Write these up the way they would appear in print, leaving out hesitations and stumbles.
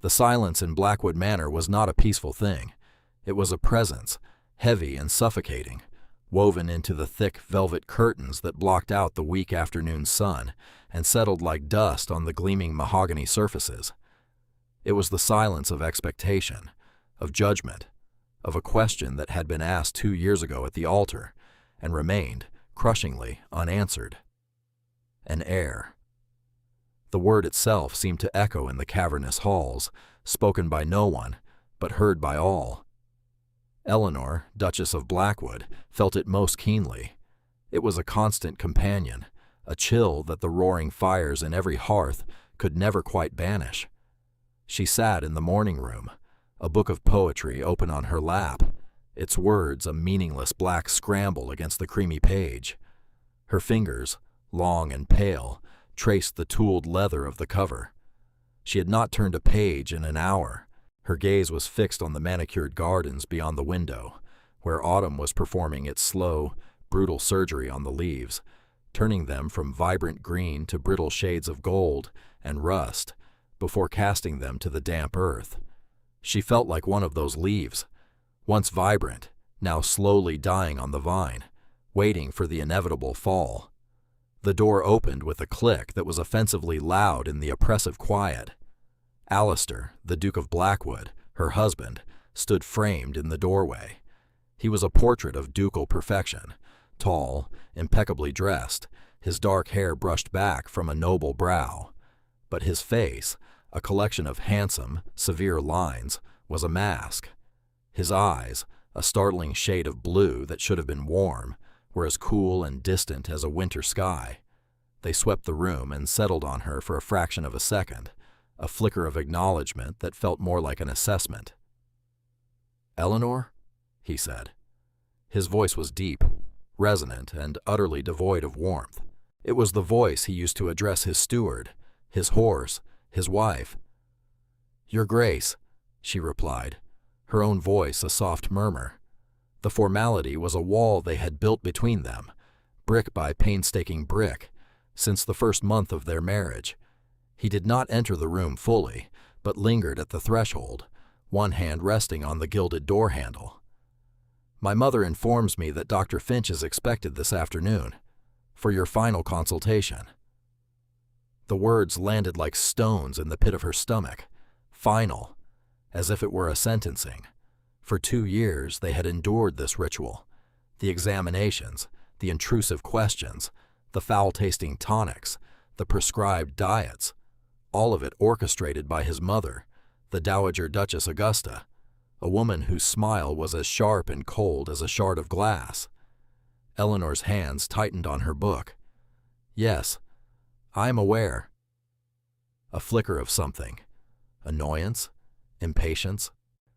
The silence in Blackwood Manor was not a peaceful thing. It was a presence, heavy and suffocating, woven into the thick velvet curtains that blocked out the weak afternoon sun and settled like dust on the gleaming mahogany surfaces. It was the silence of expectation, of judgment, of a question that had been asked 2 years ago at the altar and remained, crushingly, unanswered. An heir. The word itself seemed to echo in the cavernous halls, spoken by no one, but heard by all. Eleanor, Duchess of Blackwood, felt it most keenly. It was a constant companion, a chill that the roaring fires in every hearth could never quite banish. She sat in the morning room, a book of poetry open on her lap, its words a meaningless black scramble against the creamy page. Her fingers, long and pale, traced the tooled leather of the cover. She had not turned a page in an hour. Her gaze was fixed on the manicured gardens beyond the window, where autumn was performing its slow, brutal surgery on the leaves, turning them from vibrant green to brittle shades of gold and rust, before casting them to the damp earth. She felt like one of those leaves, once vibrant, now slowly dying on the vine, waiting for the inevitable fall. The door opened with a click that was offensively loud in the oppressive quiet. Alistair, the Duke of Blackwood, her husband, stood framed in the doorway. He was a portrait of ducal perfection, tall, impeccably dressed, his dark hair brushed back from a noble brow. But his face, a collection of handsome, severe lines, was a mask. His eyes, a startling shade of blue that should have been warm, were as cool and distant as a winter sky. They swept the room and settled on her for a fraction of a second, a flicker of acknowledgement that felt more like an assessment. "Eleanor?" he said. His voice was deep, resonant, and utterly devoid of warmth. It was the voice he used to address his steward, his horse, his wife. "Your Grace," she replied, her own voice a soft murmur. The formality was a wall they had built between them, brick by painstaking brick, since the first month of their marriage. He did not enter the room fully, but lingered at the threshold, one hand resting on the gilded door handle. "My mother informs me that Dr. Finch is expected this afternoon, for your final consultation." The words landed like stones in the pit of her stomach. Final, as if it were a sentencing. For 2 years they had endured this ritual. The examinations, the intrusive questions, the foul-tasting tonics, the prescribed diets, all of it orchestrated by his mother, the Dowager Duchess Augusta, a woman whose smile was as sharp and cold as a shard of glass. Eleanor's hands tightened on her book. "Yes, I am aware." A flicker of something, annoyance, impatience,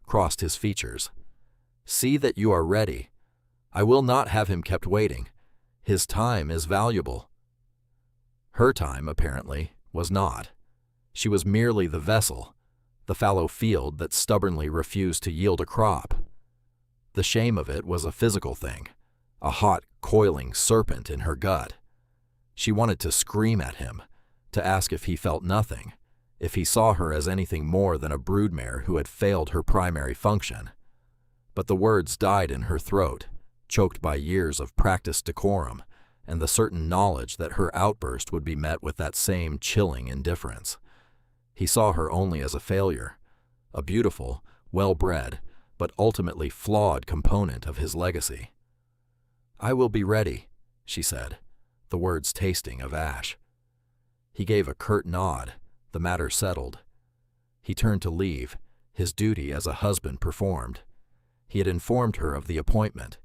crossed his features. "See that you are ready. I will not have him kept waiting. His time is valuable." Her time, apparently, was not. She was merely the vessel, the fallow field that stubbornly refused to yield a crop. The shame of it was a physical thing, a hot, coiling serpent in her gut. She wanted to scream at him, to ask if he felt nothing, if he saw her as anything more than a broodmare who had failed her primary function. But the words died in her throat, choked by years of practiced decorum and the certain knowledge that her outburst would be met with that same chilling indifference. He saw her only as a failure, a beautiful, well-bred, but ultimately flawed component of his legacy. "I will be ready," she said, the words tasting of ash. He gave a curt nod, the matter settled. He turned to leave, his duty as a husband performed. He had informed her of the appointment.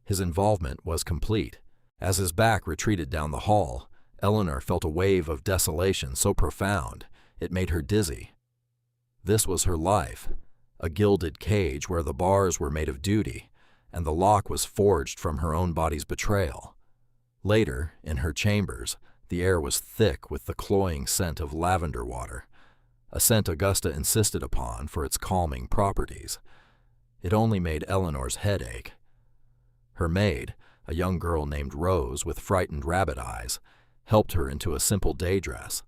His involvement was complete. As his back retreated down the hall, Eleanor felt a wave of desolation so profound it made her dizzy. This was her life, a gilded cage where the bars were made of duty, and the lock was forged from her own body's betrayal. Later, in her chambers, the air was thick with the cloying scent of lavender water, a scent Augusta insisted upon for its calming properties. It only made Eleanor's head ache. Her maid, a young girl named Rose with frightened rabbit eyes, helped her into a simple day dress.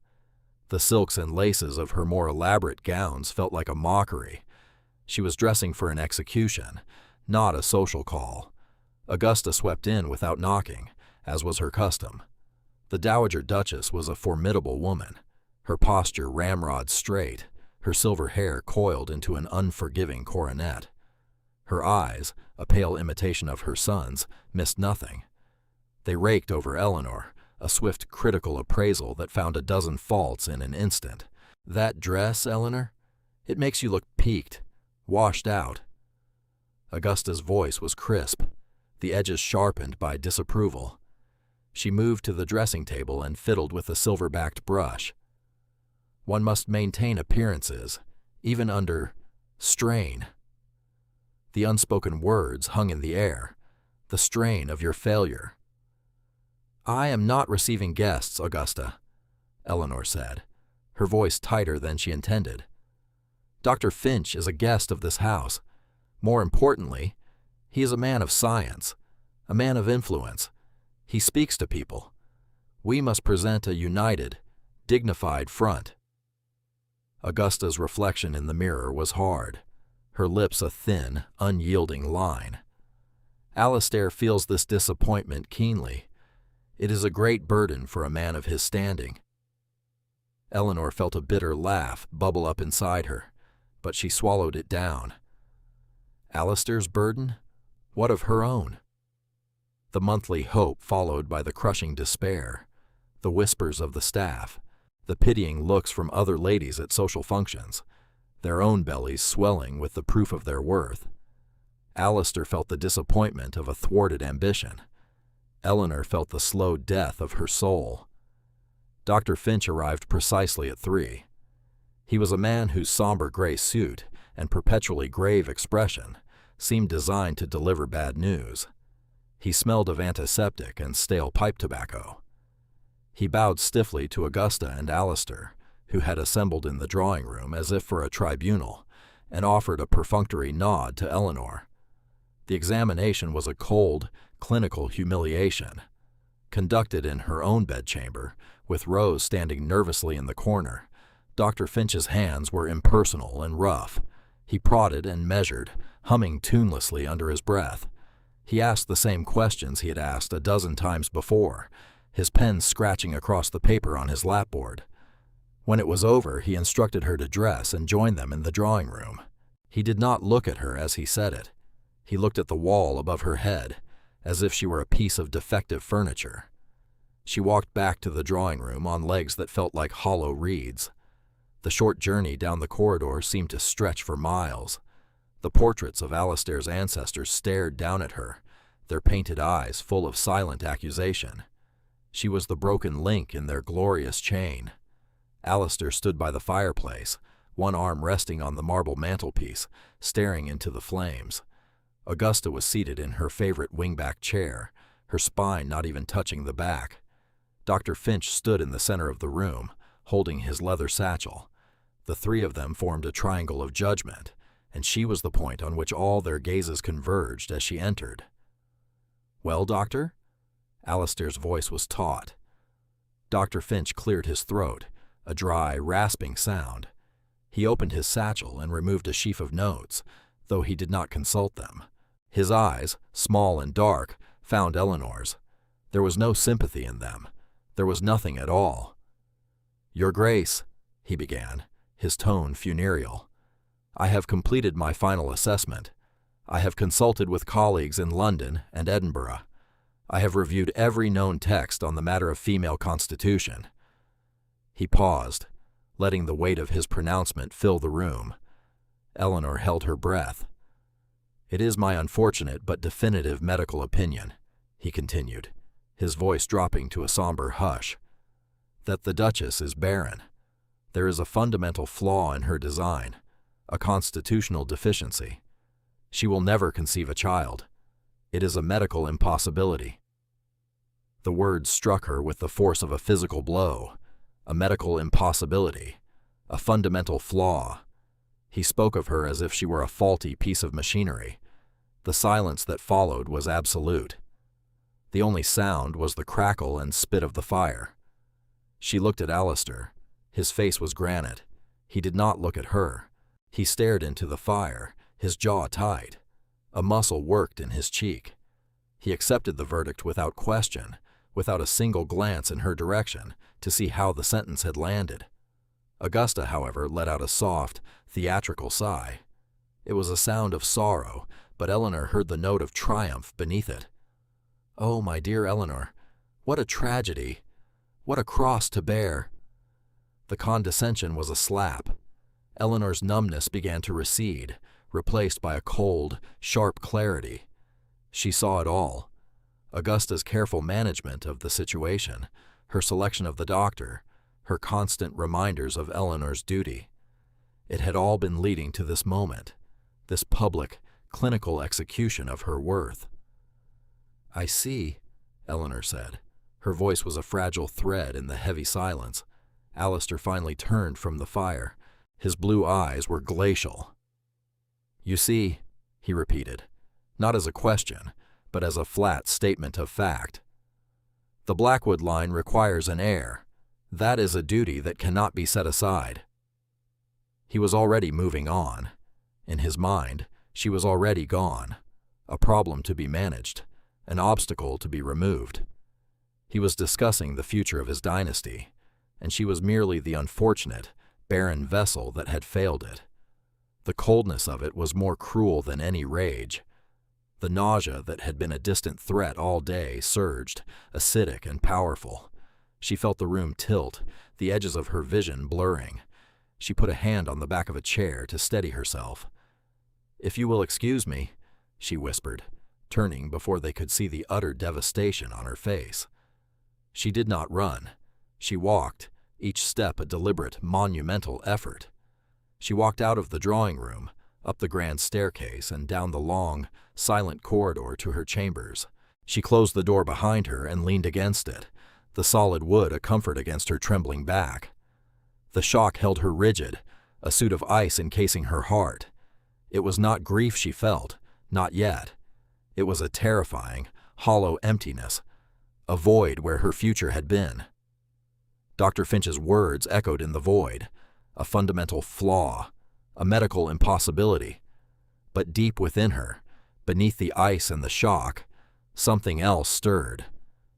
The silks and laces of her more elaborate gowns felt like a mockery. She was dressing for an execution, not a social call. Augusta swept in without knocking, as was her custom. The Dowager Duchess was a formidable woman, her posture ramrod straight, her silver hair coiled into an unforgiving coronet. Her eyes, a pale imitation of her son's, missed nothing. They raked over Eleanor, a swift critical appraisal that found a dozen faults in an instant. "That dress, Eleanor? It makes you look peaked, washed out." Augusta's voice was crisp, the edges sharpened by disapproval. She moved to the dressing table and fiddled with a silver-backed brush. "One must maintain appearances, even under strain." The unspoken words hung in the air, the strain of your failure. "I am not receiving guests, Augusta," Eleanor said, her voice tighter than she intended. "Dr. Finch is a guest of this house. More importantly, he is a man of science, a man of influence. He speaks to people. We must present a united, dignified front." Augusta's reflection in the mirror was hard, her lips a thin, unyielding line. "Alistair feels this disappointment keenly. It is a great burden for a man of his standing." Eleanor felt a bitter laugh bubble up inside her, but she swallowed it down. Alistair's burden? What of her own? The monthly hope followed by the crushing despair, the whispers of the staff, the pitying looks from other ladies at social functions, their own bellies swelling with the proof of their worth. Alistair felt the disappointment of a thwarted ambition. Eleanor felt the slow death of her soul. Dr. Finch arrived precisely at 3. He was a man whose somber gray suit and perpetually grave expression seemed designed to deliver bad news. He smelled of antiseptic and stale pipe tobacco. He bowed stiffly to Augusta and Alistair, who had assembled in the drawing room as if for a tribunal, and offered a perfunctory nod to Eleanor. The examination was a cold, clinical humiliation. Conducted in her own bedchamber, with Rose standing nervously in the corner, Dr. Finch's hands were impersonal and rough. He prodded and measured, humming tunelessly under his breath. He asked the same questions he had asked a dozen times before, his pen scratching across the paper on his lapboard. When it was over, he instructed her to dress and join them in the drawing room. He did not look at her as he said it. He looked at the wall above her head, as if she were a piece of defective furniture. She walked back to the drawing room on legs that felt like hollow reeds. The short journey down the corridor seemed to stretch for miles. The portraits of Alistair's ancestors stared down at her, their painted eyes full of silent accusation. She was the broken link in their glorious chain. Alistair stood by the fireplace, one arm resting on the marble mantelpiece, staring into the flames. Augusta was seated in her favorite wingback chair, her spine not even touching the back. Dr. Finch stood in the center of the room, holding his leather satchel. The 3 of them formed a triangle of judgment, and she was the point on which all their gazes converged as she entered. "Well, Doctor?" Alistair's voice was taut. Dr. Finch cleared his throat, a dry, rasping sound. He opened his satchel and removed a sheaf of notes, though he did not consult them. His eyes, small and dark, found Eleanor's. There was no sympathy in them. There was nothing at all. "Your Grace," he began, his tone funereal, "I have completed my final assessment. I have consulted with colleagues in London and Edinburgh. I have reviewed every known text on the matter of female constitution." He paused, letting the weight of his pronouncement fill the room. Eleanor held her breath. "It is my unfortunate but definitive medical opinion," he continued, his voice dropping to a somber hush, "that the Duchess is barren. There is a fundamental flaw in her design, a constitutional deficiency. She will never conceive a child. It is a medical impossibility." The words struck her with the force of a physical blow. A medical impossibility, a fundamental flaw. He spoke of her as if she were a faulty piece of machinery. The silence that followed was absolute. The only sound was the crackle and spit of the fire. She looked at Alistair. His face was granite. He did not look at her. He stared into the fire, his jaw tight. A muscle worked in his cheek. He accepted the verdict without question, without a single glance in her direction to see how the sentence had landed. Augusta, however, let out a soft, theatrical sigh. It was a sound of sorrow, but Eleanor heard the note of triumph beneath it. "Oh, my dear Eleanor, what a tragedy! What a cross to bear!" The condescension was a slap. Eleanor's numbness began to recede, replaced by a cold, sharp clarity. She saw it all. Augusta's careful management of the situation, her selection of the doctor, her constant reminders of Eleanor's duty. It had all been leading to this moment, this public, clinical execution of her worth. "I see," Eleanor said. Her voice was a fragile thread in the heavy silence. Alistair finally turned from the fire. His blue eyes were glacial. "You see," he repeated, not as a question, but as a flat statement of fact. "The Blackwood line requires an heir. That is a duty that cannot be set aside." He was already moving on. In his mind, she was already gone, a problem to be managed, an obstacle to be removed. He was discussing the future of his dynasty, and she was merely the unfortunate, barren vessel that had failed it. The coldness of it was more cruel than any rage. The nausea that had been a distant threat all day surged, acidic and powerful. She felt the room tilt, the edges of her vision blurring. She put a hand on the back of a chair to steady herself. "If you will excuse me," she whispered, turning before they could see the utter devastation on her face. She did not run. She walked, each step a deliberate, monumental effort. She walked out of the drawing room, up the grand staircase, and down the long, silent corridor to her chambers. She closed the door behind her and leaned against it, the solid wood a comfort against her trembling back. The shock held her rigid, a suit of ice encasing her heart. It was not grief she felt, not yet. It was a terrifying, hollow emptiness, a void where her future had been. Dr. Finch's words echoed in the void, a fundamental flaw, a medical impossibility. But deep within her, beneath the ice and the shock, something else stirred,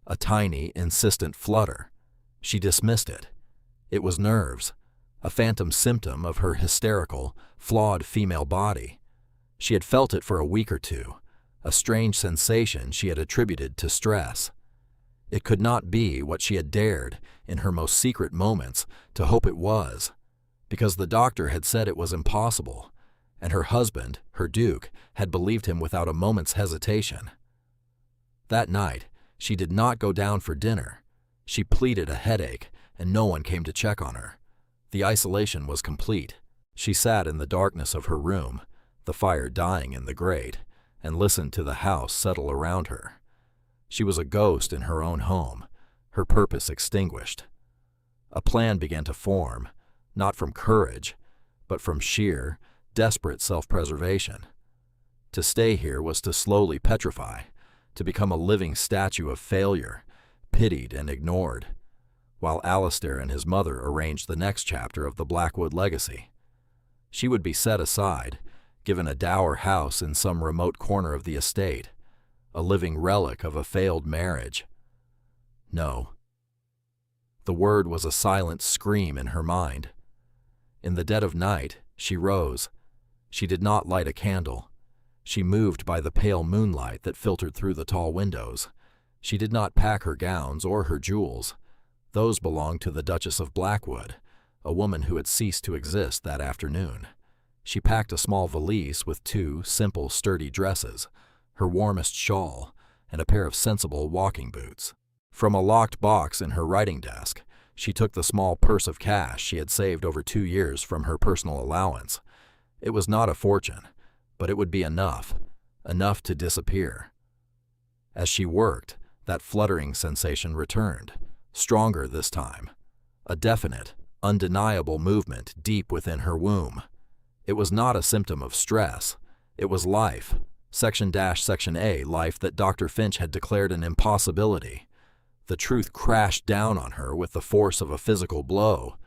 a tiny, insistent flutter. She dismissed it. It was nerves, a phantom symptom of her hysterical, flawed female body. She had felt it for a week or two, a strange sensation she had attributed to stress. It could not be what she had dared, in her most secret moments, to hope it was, because the doctor had said it was impossible, and her husband, her Duke, had believed him without a moment's hesitation. That night, she did not go down for dinner. She pleaded a headache, and no one came to check on her. The isolation was complete. She sat in the darkness of her room, the fire dying in the grate, and listened to the house settle around her. She was a ghost in her own home, her purpose extinguished. A plan began to form, not from courage, but from sheer, desperate self-preservation. To stay here was to slowly petrify, to become a living statue of failure, pitied and ignored, while Alistair and his mother arranged the next chapter of the Blackwood legacy. She would be set aside, given a dower house in some remote corner of the estate, a living relic of a failed marriage. No. The word was a silent scream in her mind. In the dead of night, she rose. She did not light a candle. She moved by the pale moonlight that filtered through the tall windows. She did not pack her gowns or her jewels. Those belonged to the Duchess of Blackwood, a woman who had ceased to exist that afternoon. She packed a small valise with 2 simple, sturdy dresses, her warmest shawl, and a pair of sensible walking boots. From a locked box in her writing desk, she took the small purse of cash she had saved over 2 years from her personal allowance. It was not a fortune, but it would be enough to disappear. As she worked, that fluttering sensation returned, stronger this time, a definite, undeniable movement deep within her womb. It was not a symptom of stress. It was life, Section A life that Dr. Finch had declared an impossibility. The truth crashed down on her with the force of a physical blow.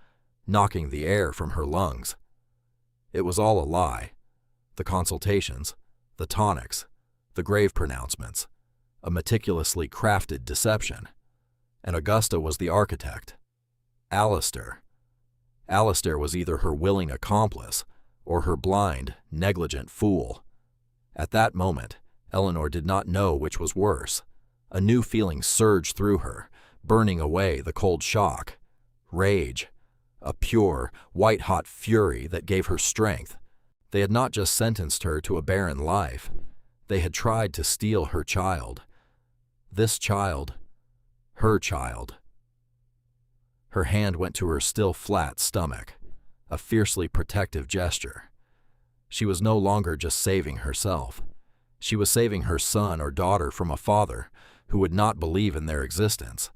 knocking the air from her lungs. It was all a lie. The consultations, the tonics, the grave pronouncements, a meticulously crafted deception. And Augusta was the architect. Alistair. Alistair was either her willing accomplice or her blind, negligent fool. At that moment, Eleanor did not know which was worse. A new feeling surged through her, burning away the cold shock. Rage. A pure, white-hot fury that gave her strength. They had not just sentenced her to a barren life. They had tried to steal her child. This child. Her child. Her hand went to her still flat stomach, a fiercely protective gesture. She was no longer just saving herself. She was saving her son or daughter from a father who would not believe in their existence,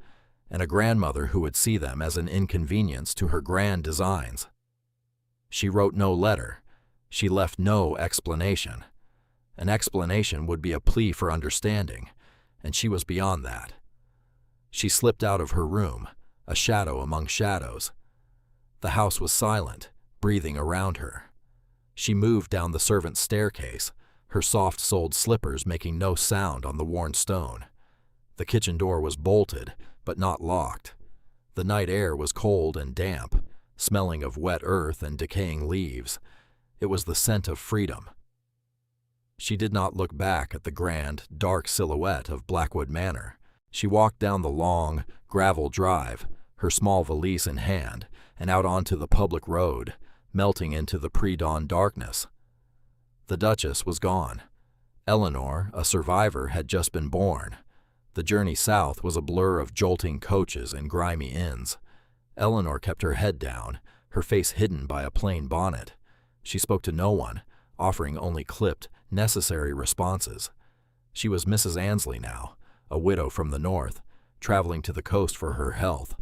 and a grandmother who would see them as an inconvenience to her grand designs. She wrote no letter. She left no explanation. An explanation would be a plea for understanding, and she was beyond that. She slipped out of her room, a shadow among shadows. The house was silent, breathing around her. She moved down the servant's staircase, her soft-soled slippers making no sound on the worn stone. The kitchen door was bolted, but not locked. The night air was cold and damp, smelling of wet earth and decaying leaves. It was the scent of freedom. She did not look back at the grand, dark silhouette of Blackwood Manor. She walked down the long, gravel drive, her small valise in hand, and out onto the public road, melting into the pre-dawn darkness. The Duchess was gone. Eleanor, a survivor, had just been born. The journey south was a blur of jolting coaches and grimy inns. Eleanor kept her head down, her face hidden by a plain bonnet. She spoke to no one, offering only clipped, necessary responses. She was Mrs. Annesley now, a widow from the north, traveling to the coast for her health.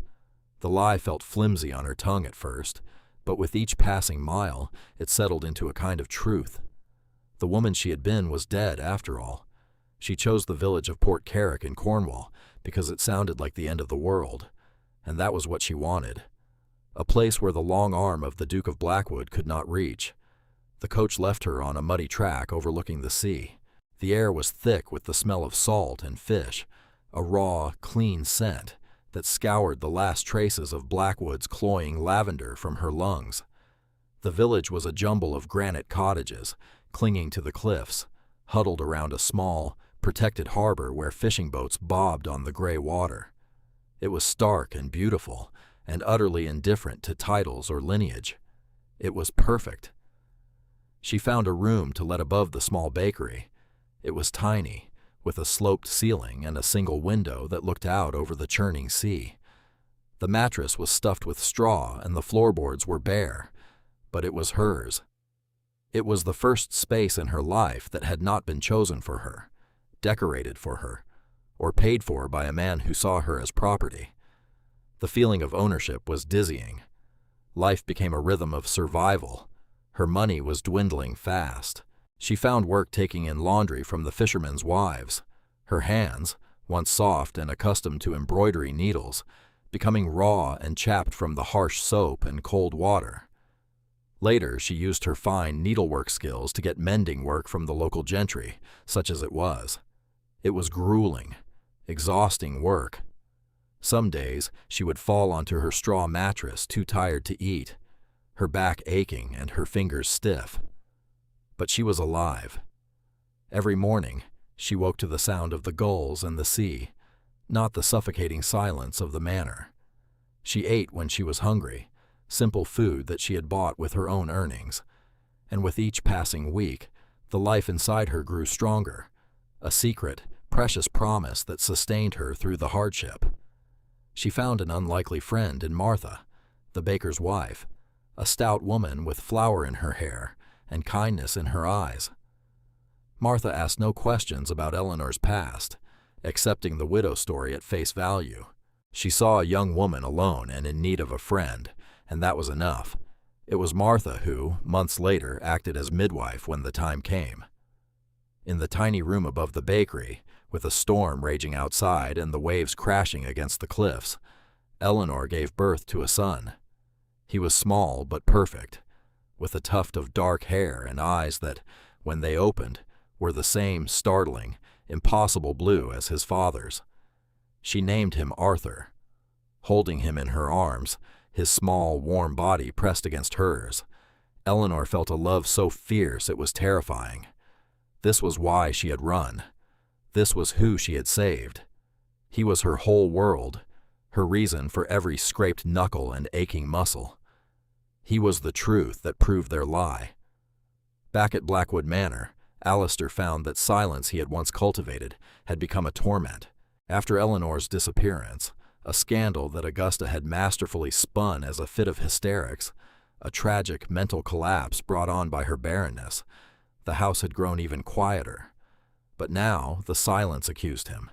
The lie felt flimsy on her tongue at first, but with each passing mile, it settled into a kind of truth. The woman she had been was dead, after all. She chose the village of Port Carrick in Cornwall because it sounded like the end of the world, and that was what she wanted. A place where the long arm of the Duke of Blackwood could not reach. The coach left her on a muddy track overlooking the sea. The air was thick with the smell of salt and fish, a raw, clean scent that scoured the last traces of Blackwood's cloying lavender from her lungs. The village was a jumble of granite cottages, clinging to the cliffs, huddled around a small, protected harbor where fishing boats bobbed on the gray water. It was stark and beautiful, and utterly indifferent to titles or lineage. It was perfect. She found a room to let above the small bakery. It was tiny, with a sloped ceiling and a single window that looked out over the churning sea. The mattress was stuffed with straw and the floorboards were bare, but it was hers. It was the first space in her life that had not been chosen for her, decorated for her, or paid for by a man who saw her as property. The feeling of ownership was dizzying. Life became a rhythm of survival. Her money was dwindling fast. She found work taking in laundry from the fishermen's wives, her hands, once soft and accustomed to embroidery needles, becoming raw and chapped from the harsh soap and cold water. Later, she used her fine needlework skills to get mending work from the local gentry, such as it was. It was grueling, exhausting work. Some days, she would fall onto her straw mattress too tired to eat, her back aching and her fingers stiff. But she was alive. Every morning, she woke to the sound of the gulls and the sea, not the suffocating silence of the manor. She ate when she was hungry, simple food that she had bought with her own earnings, and with each passing week, the life inside her grew stronger, a secret, precious promise that sustained her through the hardship. She found an unlikely friend in Martha, the baker's wife, a stout woman with flour in her hair and kindness in her eyes. Martha asked no questions about Eleanor's past, accepting the widow story at face value. She saw a young woman alone and in need of a friend, and that was enough. It was Martha who, months later, acted as midwife when the time came. In the tiny room above the bakery, with a storm raging outside and the waves crashing against the cliffs, Eleanor gave birth to a son. He was small but perfect, with a tuft of dark hair and eyes that, when they opened, were the same startling, impossible blue as his father's. She named him Arthur. Holding him in her arms, his small, warm body pressed against hers, Eleanor felt a love so fierce it was terrifying. This was why she had run. This was who she had saved. He was her whole world, her reason for every scraped knuckle and aching muscle. He was the truth that proved their lie. Back at Blackwood Manor, Alistair found that silence he had once cultivated had become a torment. After Eleanor's disappearance, a scandal that Augusta had masterfully spun as a fit of hysterics, a tragic mental collapse brought on by her barrenness, the house had grown even quieter. But now the silence accused him.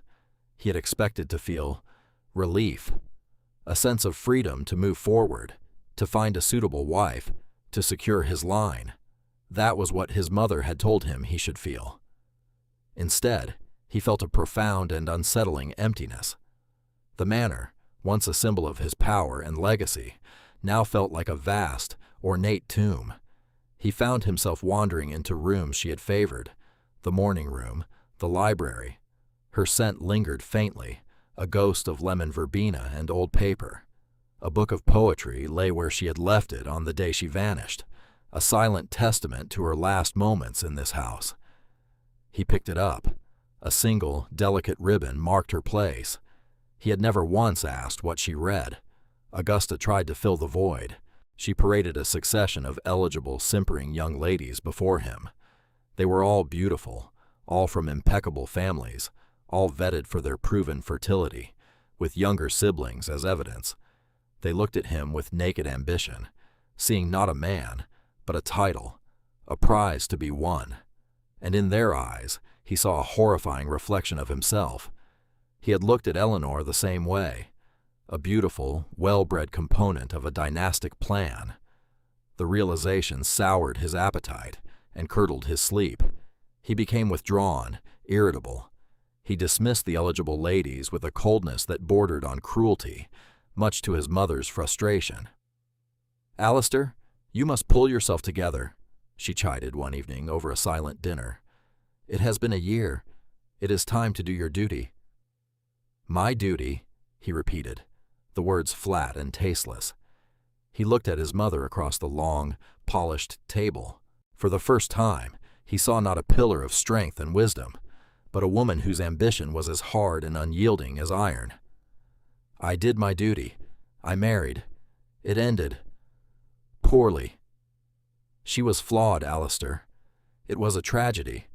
He had expected to feel relief, a sense of freedom to move forward, to find a suitable wife, to secure his line. That was what his mother had told him he should feel. Instead, he felt a profound and unsettling emptiness. The manor, once a symbol of his power and legacy, now felt like a vast, ornate tomb. He found himself wandering into rooms she had favored, the morning room, the library. Her scent lingered faintly, a ghost of lemon verbena and old paper. A book of poetry lay where she had left it on the day she vanished, a silent testament to her last moments in this house. He picked it up. A single, delicate ribbon marked her place. He had never once asked what she read. Augusta tried to fill the void. She paraded a succession of eligible, simpering young ladies before him. They were all beautiful, all from impeccable families, all vetted for their proven fertility, with younger siblings as evidence. They looked at him with naked ambition, seeing not a man, but a title, a prize to be won. And in their eyes, he saw a horrifying reflection of himself. He had looked at Eleanor the same way, a beautiful, well-bred component of a dynastic plan. The realization soured his appetite and curdled his sleep. He became withdrawn, irritable. He dismissed the eligible ladies with a coldness that bordered on cruelty, much to his mother's frustration. "Alistair, you must pull yourself together," she chided one evening over a silent dinner. "It has been a year. It is time to do your duty." "My duty," he repeated, the words flat and tasteless. He looked at his mother across the long, polished table. For the first time, he saw not a pillar of strength and wisdom, but a woman whose ambition was as hard and unyielding as iron. "I did my duty. I married. It ended poorly. She was flawed, Alistair. It was a tragedy,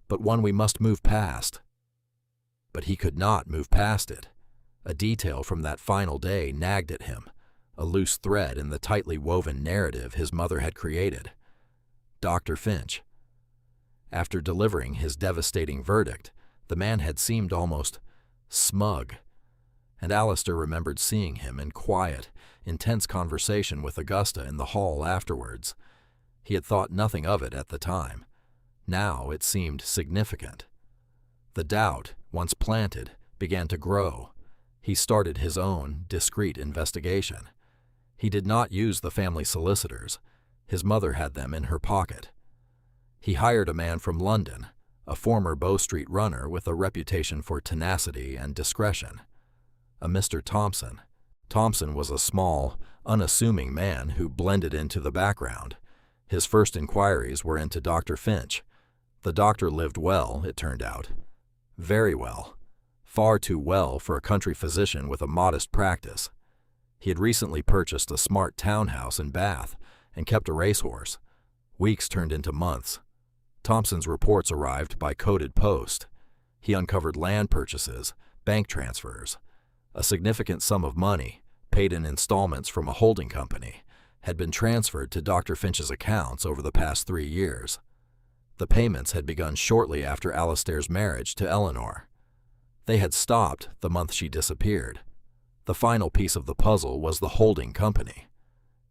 but one we must move past." But he could not move past it. A detail from that final day nagged at him, a loose thread in the tightly woven narrative his mother had created. Dr. Finch. After delivering his devastating verdict, the man had seemed almost smug, and Alistair remembered seeing him in quiet, intense conversation with Augusta in the hall afterwards. He had thought nothing of it at the time. Now it seemed significant. The doubt, once planted, began to grow. He started his own, discreet investigation. He did not use the family solicitors. His mother had them in her pocket. He hired a man from London, a former Bow Street runner with a reputation for tenacity and discretion. A Mr. Thompson. Thompson was a small, unassuming man who blended into the background. His first inquiries were into Dr. Finch. The doctor lived well, it turned out. Very well. Far too well for a country physician with a modest practice. He had recently purchased a smart townhouse in Bath and kept a racehorse. Weeks turned into months. Thompson's reports arrived by coded post. He uncovered land purchases, bank transfers. A significant sum of money, paid in installments from a holding company, had been transferred to Dr. Finch's accounts over the past 3 years. The payments had begun shortly after Alistair's marriage to Eleanor. They had stopped the month she disappeared. The final piece of the puzzle was the holding company.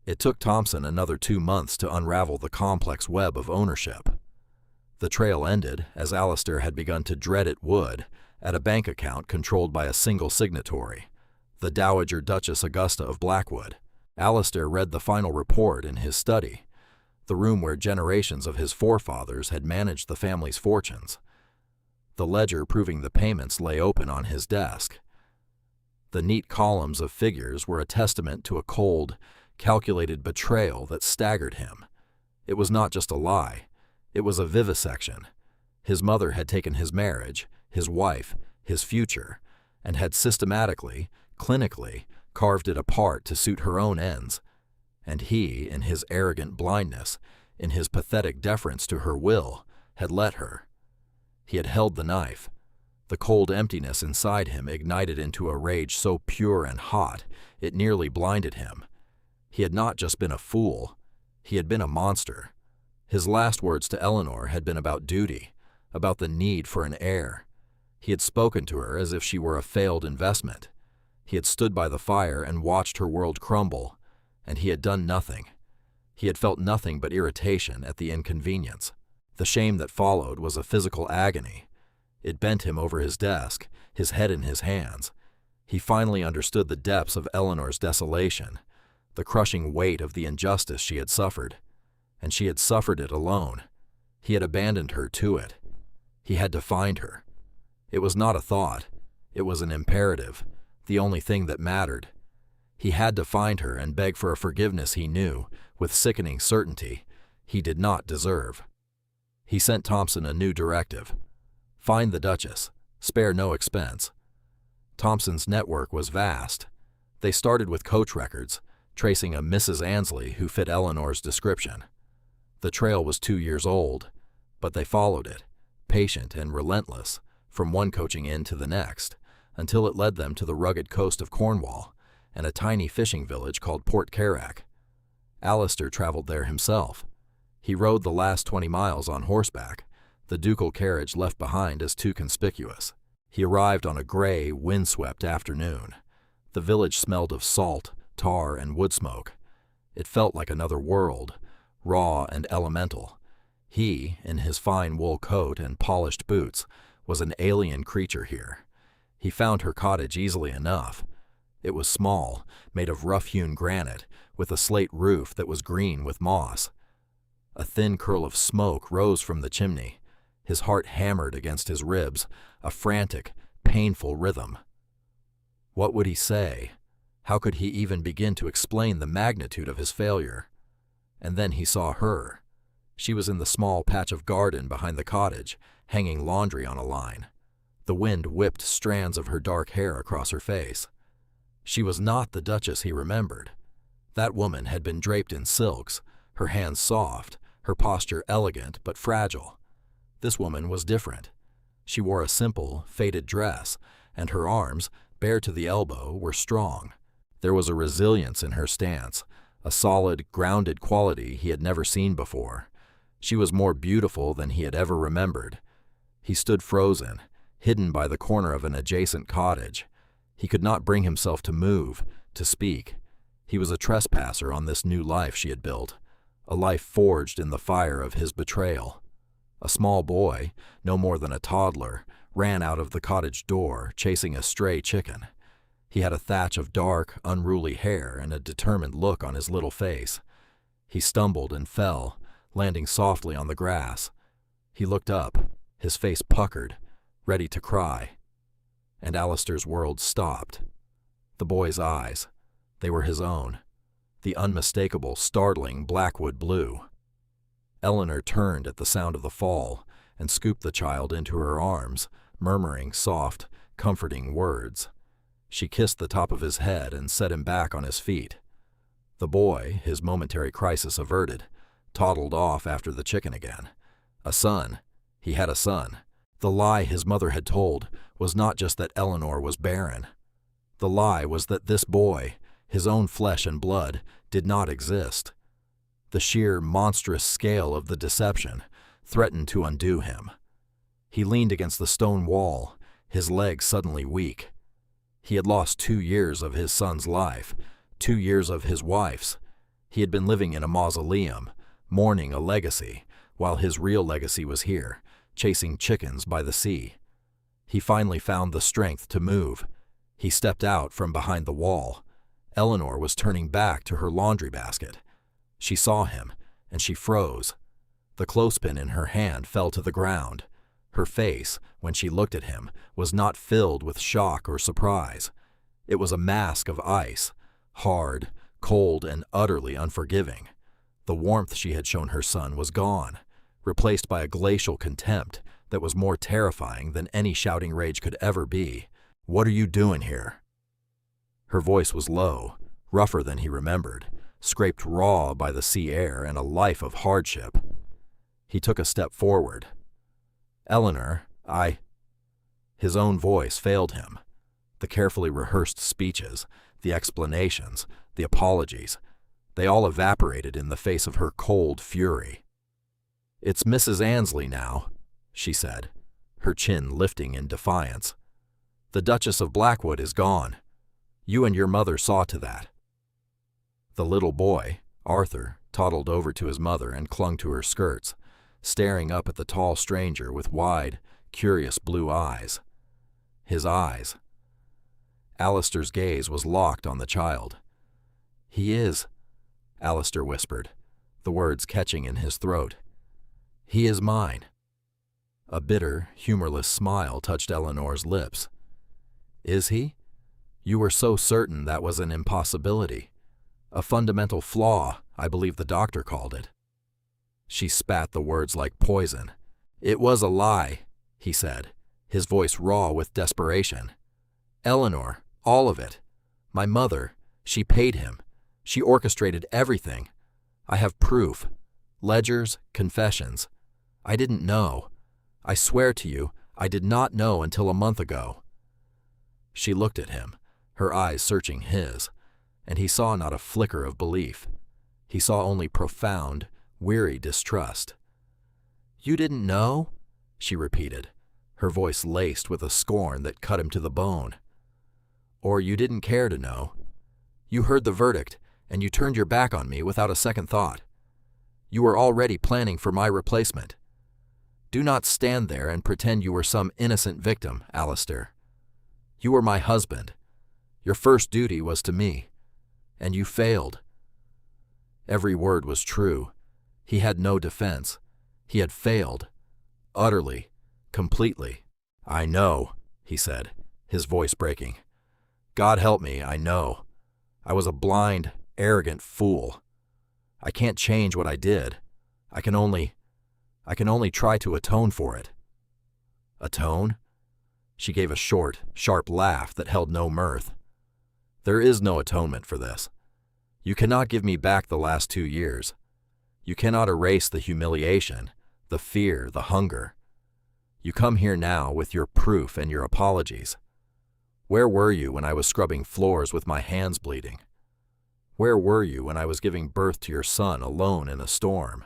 It took Thompson another 2 months to unravel the complex web of ownership. The trail ended, as Alistair had begun to dread it would, at a bank account controlled by a single signatory, the Dowager Duchess Augusta of Blackwood. Alistair read the final report in his study, the room where generations of his forefathers had managed the family's fortunes. The ledger proving the payments lay open on his desk. The neat columns of figures were a testament to a cold, calculated betrayal that staggered him. It was not just a lie, it was a vivisection. His mother had taken his marriage, his wife, his future, and had systematically, clinically, carved it apart to suit her own ends. And he, in his arrogant blindness, in his pathetic deference to her will, had let her. He had held the knife. The cold emptiness inside him ignited into a rage so pure and hot, it nearly blinded him. He had not just been a fool, he had been a monster. His last words to Eleanor had been about duty, about the need for an heir. He had spoken to her as if she were a failed investment. He had stood by the fire and watched her world crumble, and he had done nothing. He had felt nothing but irritation at the inconvenience. The shame that followed was a physical agony. It bent him over his desk, his head in his hands. He finally understood the depths of Eleanor's desolation, the crushing weight of the injustice she had suffered. And she had suffered it alone. He had abandoned her to it. He had to find her. It was not a thought. It was an imperative, the only thing that mattered. He had to find her and beg for a forgiveness he knew, with sickening certainty, he did not deserve. He sent Thompson a new directive. Find the Duchess. Spare no expense. Thompson's network was vast. They started with coach records, tracing a Mrs. Ansley who fit Eleanor's description. The trail was 2 years old, but they followed it, patient and relentless, from one coaching inn to the next, until it led them to the rugged coast of Cornwall and a tiny fishing village called Port Carrack. Alistair traveled there himself. He rode the last 20 miles on horseback, the ducal carriage left behind as too conspicuous. He arrived on a gray, windswept afternoon. The village smelled of salt, tar, and wood smoke. It felt like another world, raw and elemental. He, in his fine wool coat and polished boots, was an alien creature here. He found her cottage easily enough. It was small, made of rough-hewn granite, with a slate roof that was green with moss. A thin curl of smoke rose from the chimney. His heart hammered against his ribs, a frantic, painful rhythm. What would he say? How could he even begin to explain the magnitude of his failure? And then he saw her. She was in the small patch of garden behind the cottage, hanging laundry on a line. The wind whipped strands of her dark hair across her face. She was not the Duchess he remembered. That woman had been draped in silks, her hands soft, her posture elegant but fragile. This woman was different. She wore a simple, faded dress, and her arms, bare to the elbow, were strong. There was a resilience in her stance, a solid, grounded quality he had never seen before. She was more beautiful than he had ever remembered. He stood frozen, hidden by the corner of an adjacent cottage. He could not bring himself to move, to speak. He was a trespasser on this new life she had built, a life forged in the fire of his betrayal. A small boy, no more than a toddler, ran out of the cottage door, chasing a stray chicken. He had a thatch of dark, unruly hair and a determined look on his little face. He stumbled and fell, landing softly on the grass. He looked up, his face puckered, ready to cry. And Alistair's world stopped. The boy's eyes, they were his own, the unmistakable, startling blackwood blue. Eleanor turned at the sound of the fall and scooped the child into her arms, murmuring soft, comforting words. She kissed the top of his head and set him back on his feet. The boy, his momentary crisis averted, toddled off after the chicken again. A son. He had a son. The lie his mother had told was not just that Eleanor was barren. The lie was that this boy, his own flesh and blood, did not exist. The sheer, monstrous scale of the deception threatened to undo him. He leaned against the stone wall, his legs suddenly weak. He had lost 2 years of his son's life, 2 years of his wife's. He had been living in a mausoleum, mourning a legacy, while his real legacy was here, chasing chickens by the sea. He finally found the strength to move. He stepped out from behind the wall. Eleanor was turning back to her laundry basket. She saw him, and she froze. The clothespin in her hand fell to the ground. Her face, when she looked at him, was not filled with shock or surprise. It was a mask of ice, hard, cold, and utterly unforgiving. The warmth she had shown her son was gone, replaced by a glacial contempt that was more terrifying than any shouting rage could ever be. "What are you doing here?" Her voice was low, rougher than he remembered, scraped raw by the sea air and a life of hardship. He took a step forward. "Eleanor, His own voice failed him. The carefully rehearsed speeches, the explanations, the apologies, they all evaporated in the face of her cold fury. "It's Mrs. Annesley now," she said, her chin lifting in defiance. "The Duchess of Blackwood is gone. You and your mother saw to that." The little boy, Arthur, toddled over to his mother and clung to her skirts, staring up at the tall stranger with wide, curious blue eyes. His eyes. Alistair's gaze was locked on the child. "He is," Alistair whispered, the words catching in his throat. "He is mine." A bitter, humorless smile touched Eleanor's lips. "Is he? You were so certain that was an impossibility. A fundamental flaw, I believe the doctor called it." She spat the words like poison. "It was a lie," he said, his voice raw with desperation. "Eleanor, all of it. My mother, she paid him. She orchestrated everything. I have proof. Ledgers, confessions. I didn't know. I swear to you, I did not know until a month ago." She looked at him, her eyes searching his, and he saw not a flicker of belief. He saw only profound, weary distrust. "You didn't know?" she repeated, her voice laced with a scorn that cut him to the bone. "Or you didn't care to know? You heard the verdict, and you turned your back on me without a second thought. You were already planning for my replacement. Do not stand there and pretend you were some innocent victim, Alistair. You were my husband. Your first duty was to me, and you failed." Every word was true. He had no defense. He had failed. Utterly. Completely. "I know," he said, his voice breaking. "God help me, I know. I was a blind, arrogant fool. I can't change what I did. I can only try to atone for it." "Atone?" She gave a short, sharp laugh that held no mirth. "There is no atonement for this. You cannot give me back the last 2 years. You cannot erase the humiliation, the fear, the hunger. You come here now with your proof and your apologies. Where were you when I was scrubbing floors with my hands bleeding? Where were you when I was giving birth to your son alone in a storm?"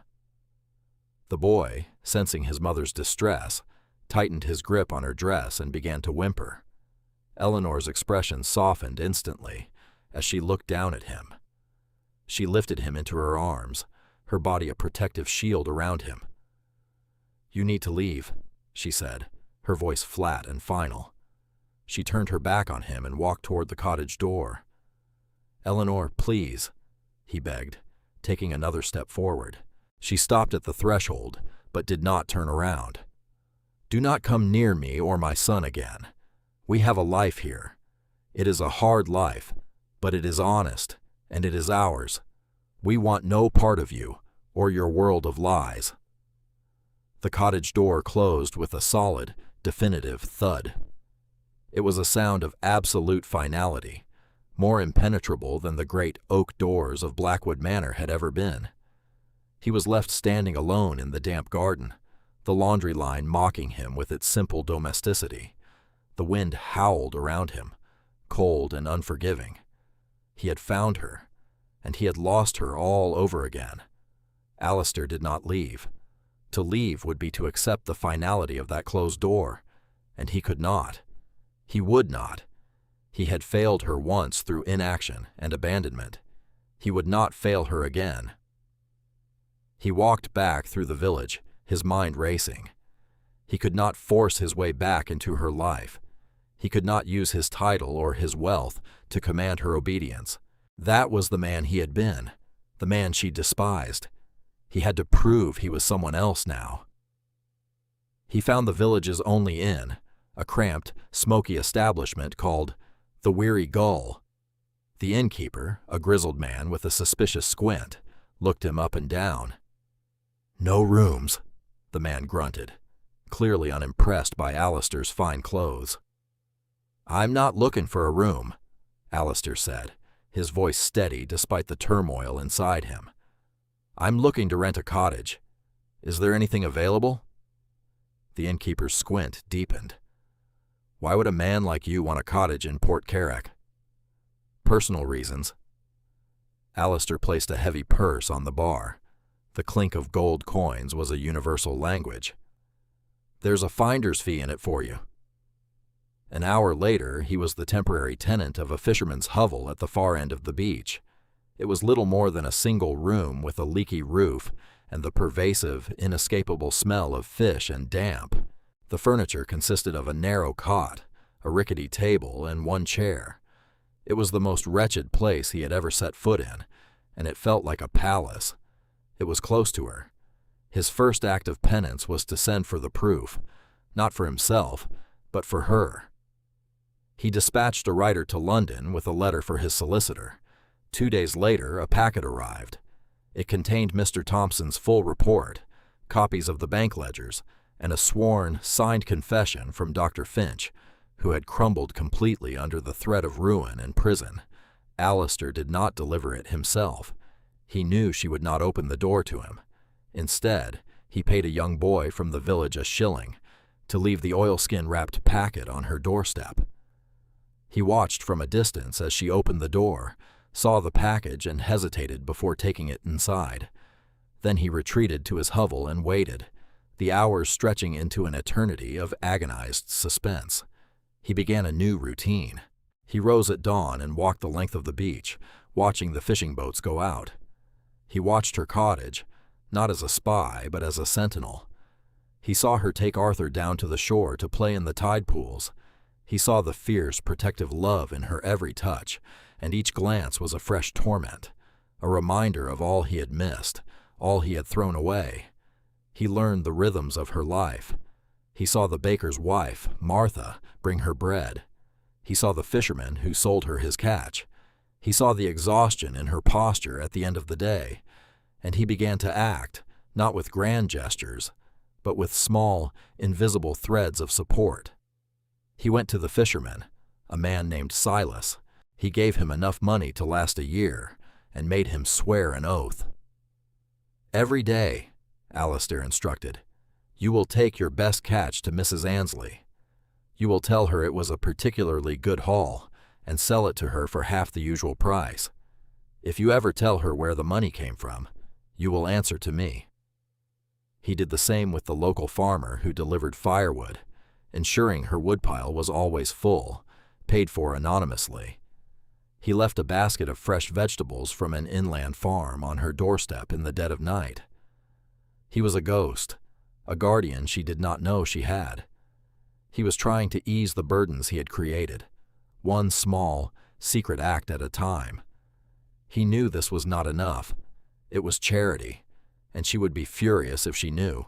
The boy, sensing his mother's distress, tightened his grip on her dress and began to whimper. Eleanor's expression softened instantly as she looked down at him. She lifted him into her arms, her body a protective shield around him. "You need to leave," she said, her voice flat and final. She turned her back on him and walked toward the cottage door. "Eleanor, please," he begged, taking another step forward. She stopped at the threshold, but did not turn around. "Do not come near me or my son again. We have a life here. It is a hard life, but it is honest, and it is ours. We want no part of you or your world of lies." The cottage door closed with a solid, definitive thud. It was a sound of absolute finality, more impenetrable than the great oak doors of Blackwood Manor had ever been. He was left standing alone in the damp garden, the laundry line mocking him with its simple domesticity. The wind howled around him, cold and unforgiving. He had found her, and he had lost her all over again. Alistair did not leave. To leave would be to accept the finality of that closed door, and he could not. He would not. He had failed her once through inaction and abandonment. He would not fail her again. He walked back through the village, his mind racing. He could not force his way back into her life. He could not use his title or his wealth to command her obedience. That was the man he had been, the man she despised. He had to prove he was someone else now. He found the village's only inn, a cramped, smoky establishment called the Weary Gull. The innkeeper, a grizzled man with a suspicious squint, looked him up and down. "No rooms," the man grunted, clearly unimpressed by Alistair's fine clothes. "I'm not looking for a room," Alistair said, his voice steady despite the turmoil inside him. "I'm looking to rent a cottage. Is there anything available?" The innkeeper's squint deepened. "Why would a man like you want a cottage in Port Carrick?" "Personal reasons." Alistair placed a heavy purse on the bar. The clink of gold coins was a universal language. "There's a finder's fee in it for you." An hour later, he was the temporary tenant of a fisherman's hovel at the far end of the beach. It was little more than a single room with a leaky roof and the pervasive, inescapable smell of fish and damp. The furniture consisted of a narrow cot, a rickety table, and one chair. It was the most wretched place he had ever set foot in, and it felt like a palace. It was close to her. His first act of penance was to send for the proof, not for himself, but for her. He dispatched a writer to London with a letter for his solicitor. 2 days later, a packet arrived. It contained Mr. Thompson's full report, copies of the bank ledgers, and a sworn, signed confession from Dr. Finch, who had crumbled completely under the threat of ruin and prison. Alistair did not deliver it himself. He knew she would not open the door to him. Instead, he paid a young boy from the village a shilling to leave the oilskin-wrapped packet on her doorstep. He watched from a distance as she opened the door, saw the package and hesitated before taking it inside. Then he retreated to his hovel and waited, the hours stretching into an eternity of agonized suspense. He began a new routine. He rose at dawn and walked the length of the beach, watching the fishing boats go out. He watched her cottage, not as a spy, but as a sentinel. He saw her take Arthur down to the shore to play in the tide pools. He saw the fierce, protective love in her every touch, and each glance was a fresh torment, a reminder of all he had missed, all he had thrown away. He learned the rhythms of her life. He saw the baker's wife, Martha, bring her bread. He saw the fisherman who sold her his catch. He saw the exhaustion in her posture at the end of the day, and he began to act, not with grand gestures, but with small, invisible threads of support. He went to the fisherman, a man named Silas. He gave him enough money to last a year, and made him swear an oath. "Every day," Alistair instructed, "you will take your best catch to Mrs. Annesley. You will tell her it was a particularly good haul, and sell it to her for half the usual price. If you ever tell her where the money came from, you will answer to me." He did the same with the local farmer who delivered firewood, ensuring her woodpile was always full, paid for anonymously. He left a basket of fresh vegetables from an inland farm on her doorstep in the dead of night. He was a ghost, a guardian she did not know she had. He was trying to ease the burdens he had created, one small, secret act at a time. He knew this was not enough. It was charity, and she would be furious if she knew.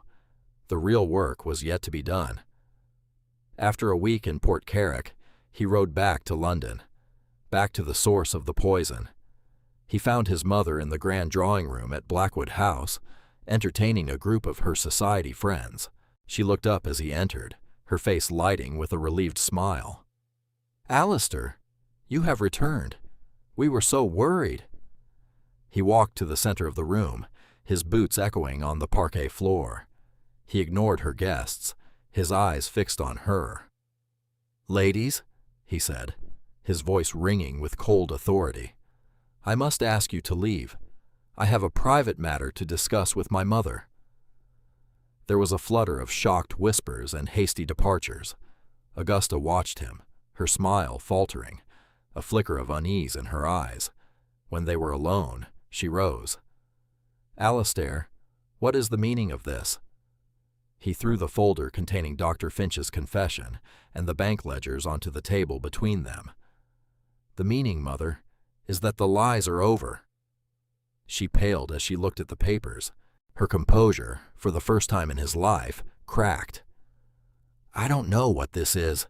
The real work was yet to be done. After a week in Port Carrick, he rode back to London, back to the source of the poison. He found his mother in the grand drawing room at Blackwood House, entertaining a group of her society friends. She looked up as he entered, her face lighting with a relieved smile. "Alistair, you have returned. We were so worried." He walked to the center of the room, his boots echoing on the parquet floor. He ignored her guests, his eyes fixed on her. "Ladies," he said, his voice ringing with cold authority, "I must ask you to leave. I have a private matter to discuss with my mother." There was a flutter of shocked whispers and hasty departures. Augusta watched him, her smile faltering, a flicker of unease in her eyes. When they were alone, she rose. "Alistair, what is the meaning of this?" He threw the folder containing Dr. Finch's confession and the bank ledgers onto the table between them. "The meaning, Mother, is that the lies are over." She paled as she looked at the papers. Her composure, for the first time in his life, cracked. "I don't know what this is."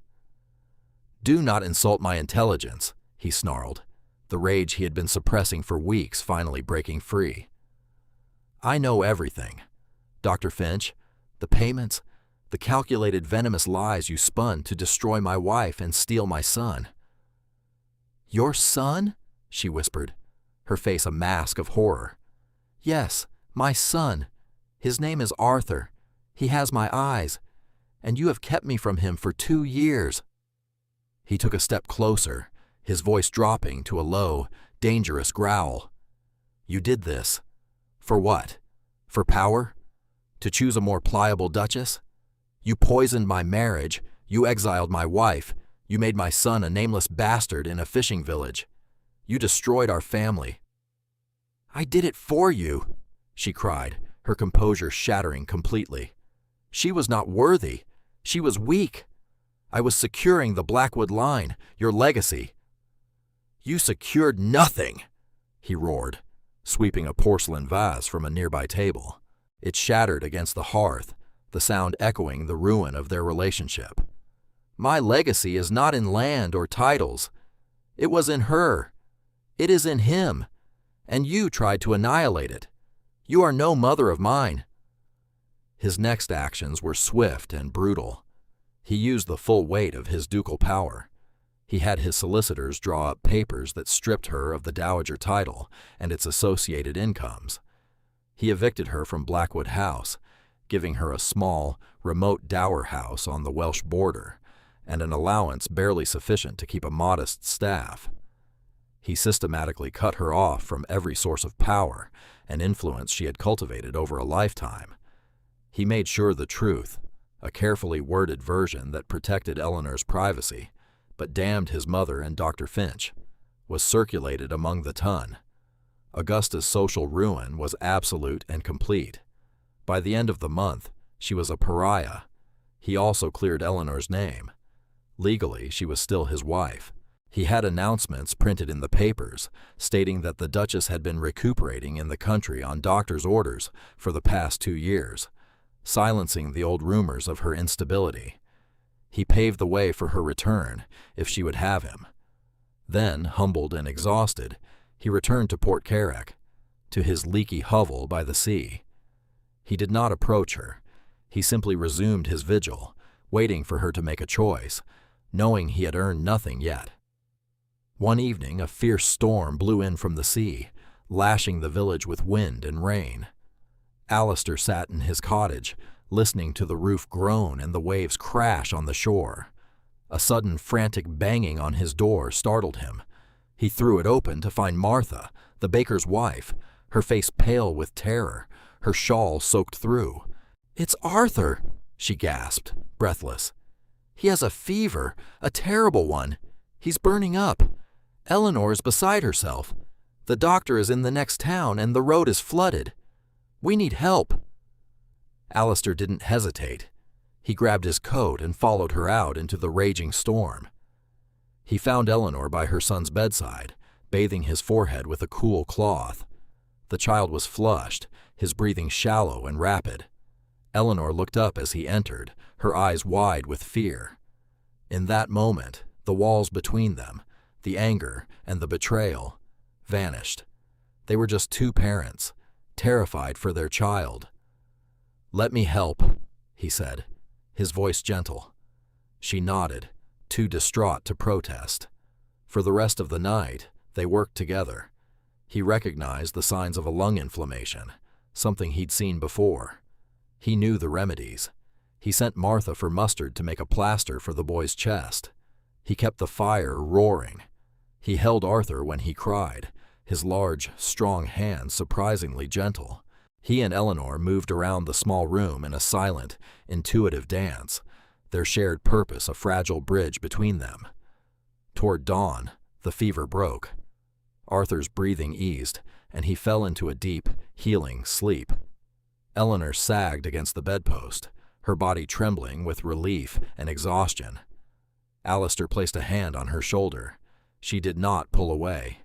"Do not insult my intelligence," he snarled, the rage he had been suppressing for weeks finally breaking free. "I know everything. Dr. Finch, the payments, the calculated venomous lies you spun to destroy my wife and steal my son." "Your son?" she whispered, her face a mask of horror. "Yes, my son. His name is Arthur. He has my eyes, and you have kept me from him for 2 years." He took a step closer, his voice dropping to a low, dangerous growl. "You did this. For what? For power? To choose a more pliable Duchess? You poisoned my marriage, you exiled my wife, you made my son a nameless bastard in a fishing village. You destroyed our family." "I did it for you," she cried, her composure shattering completely. "She was not worthy. She was weak. I was securing the Blackwood line, your legacy." "You secured nothing," he roared, sweeping a porcelain vase from a nearby table. It shattered against the hearth, the sound echoing the ruin of their relationship. "My legacy is not in land or titles. It was in her. It is in him. And you tried to annihilate it. You are no mother of mine." His next actions were swift and brutal. He used the full weight of his ducal power. He had his solicitors draw up papers that stripped her of the dowager title and its associated incomes. He evicted her from Blackwood House, giving her a small, remote dower house on the Welsh border, and an allowance barely sufficient to keep a modest staff. He systematically cut her off from every source of power and influence she had cultivated over a lifetime. He made sure the truth, a carefully worded version that protected Eleanor's privacy, but damned his mother and Dr. Finch, was circulated among the ton. Augusta's social ruin was absolute and complete. By the end of the month, she was a pariah. He also cleared Eleanor's name. Legally, she was still his wife. He had announcements printed in the papers stating that the Duchess had been recuperating in the country on doctor's orders for the past 2 years, silencing the old rumors of her instability. He paved the way for her return, if she would have him. Then, humbled and exhausted, he returned to Port Carrick, to his leaky hovel by the sea. He did not approach her. He simply resumed his vigil, waiting for her to make a choice, knowing he had earned nothing yet. One evening, a fierce storm blew in from the sea, lashing the village with wind and rain. Alistair sat in his cottage, listening to the roof groan and the waves crash on the shore. A sudden frantic banging on his door startled him. He threw it open to find Martha, the baker's wife, her face pale with terror, her shawl soaked through. "It's Arthur," she gasped, breathless. "He has a fever, a terrible one. He's burning up. Eleanor is beside herself. The doctor is in the next town and the road is flooded. We need help." Alistair didn't hesitate. He grabbed his coat and followed her out into the raging storm. He found Eleanor by her son's bedside, bathing his forehead with a cool cloth. The child was flushed, his breathing shallow and rapid. Eleanor looked up as he entered, her eyes wide with fear. In that moment, the walls between them, the anger and the betrayal, vanished. They were just two parents, terrified for their child. "Let me help," he said, his voice gentle. She nodded, too distraught to protest. For the rest of the night, they worked together. He recognized the signs of a lung inflammation, something he'd seen before. He knew the remedies. He sent Martha for mustard to make a plaster for the boy's chest. He kept the fire roaring. He held Arthur when he cried, his large, strong hands surprisingly gentle. He and Eleanor moved around the small room in a silent, intuitive dance, their shared purpose a fragile bridge between them. Toward dawn, the fever broke. Arthur's breathing eased, and he fell into a deep, healing sleep. Eleanor sagged against the bedpost, her body trembling with relief and exhaustion. Alistair placed a hand on her shoulder. She did not pull away.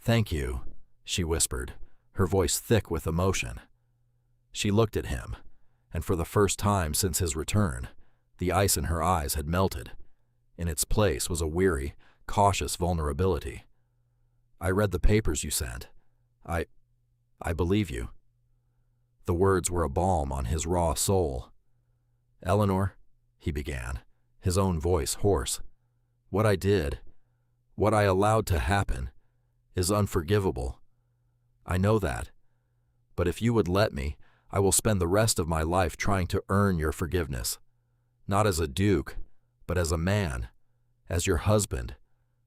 "Thank you," she whispered, her voice thick with emotion. She looked at him, and for the first time since his return, the ice in her eyes had melted. In its place was a weary, cautious vulnerability. "I read the papers you sent. I believe you." The words were a balm on his raw soul. "Eleanor," he began, his own voice hoarse, "what I did, what I allowed to happen, is unforgivable. I know that. But if you would let me, I will spend the rest of my life trying to earn your forgiveness. Not as a duke, but as a man, as your husband,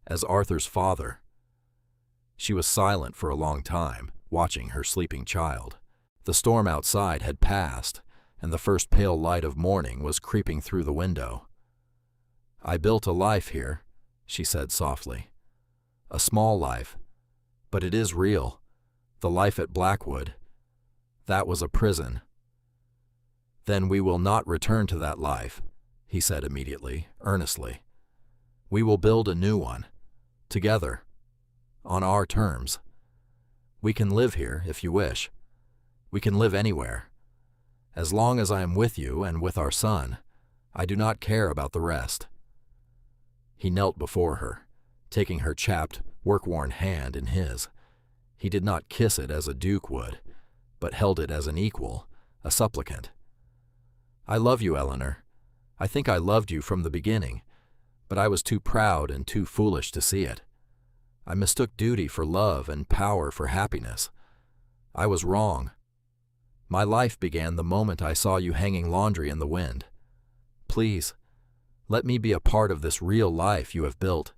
as Arthur's father." She was silent for a long time, watching her sleeping child. The storm outside had passed, and the first pale light of morning was creeping through the window. "I built a life here," she said softly. "A small life, but it is real. The life at Blackwood. That was a prison." "Then we will not return to that life," he said immediately, earnestly. "We will build a new one, together, on our terms. We can live here if you wish. We can live anywhere. As long as I am with you and with our son, I do not care about the rest." He knelt before her, taking her chapped, work-worn hand in his. He did not kiss it as a duke would, but held it as an equal, a supplicant. "I love you, Eleanor. I think I loved you from the beginning, but I was too proud and too foolish to see it. I mistook duty for love and power for happiness. I was wrong. My life began the moment I saw you hanging laundry in the wind. Please, let me be a part of this real life you have built."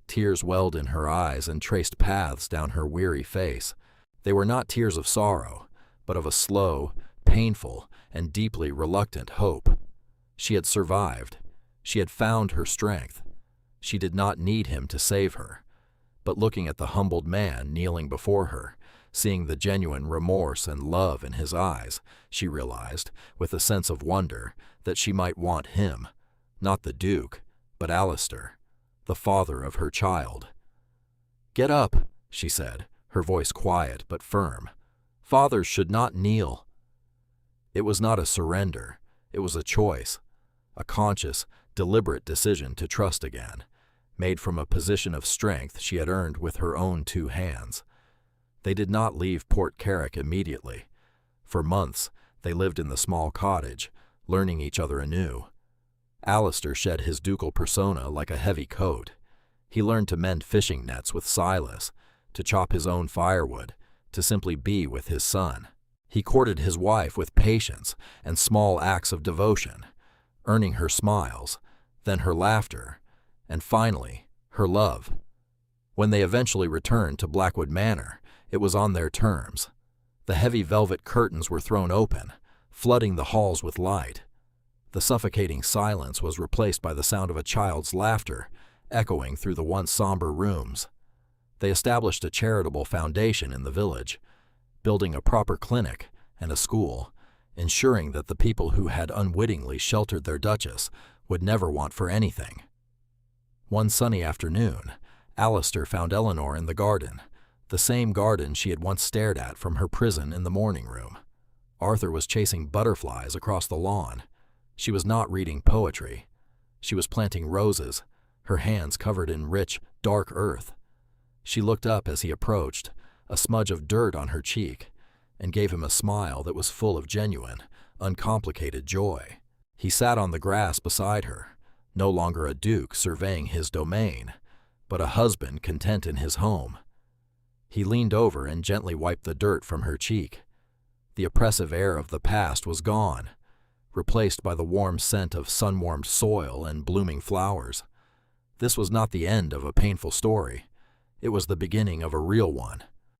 Tears welled in her eyes and traced paths down her weary face. They were not tears of sorrow, but of a slow, painful, and deeply reluctant hope. She had survived. She had found her strength. She did not need him to save her. But looking at the humbled man kneeling before her, seeing the genuine remorse and love in his eyes, she realized, with a sense of wonder, that she might want him, not the Duke, but Alistair, the father of her child. "Get up," she said, her voice quiet but firm. "Fathers should not kneel." It was not a surrender. It was a choice, a conscious, deliberate decision to trust again, made from a position of strength she had earned with her own two hands. They did not leave Port Carrick immediately. For months, they lived in the small cottage, learning each other anew. Alistair shed his ducal persona like a heavy coat. He learned to mend fishing nets with Silas, to chop his own firewood, to simply be with his son. He courted his wife with patience and small acts of devotion, earning her smiles, then her laughter, and finally, her love. When they eventually returned to Blackwood Manor, it was on their terms. The heavy velvet curtains were thrown open, flooding the halls with light. The suffocating silence was replaced by the sound of a child's laughter, echoing through the once somber rooms. They established a charitable foundation in the village, building a proper clinic and a school, ensuring that the people who had unwittingly sheltered their Duchess would never want for anything. One sunny afternoon, Alistair found Eleanor in the garden, the same garden she had once stared at from her prison in the morning room. Arthur was chasing butterflies across the lawn. She was not reading poetry. She was planting roses, her hands covered in rich, dark earth. She looked up as he approached, a smudge of dirt on her cheek, and gave him a smile that was full of genuine, uncomplicated joy. He sat on the grass beside her, no longer a duke surveying his domain, but a husband content in his home. He leaned over and gently wiped the dirt from her cheek. The oppressive air of the past was gone, replaced by the warm scent of sun-warmed soil and blooming flowers. This was not the end of a painful story. It was the beginning of a real one.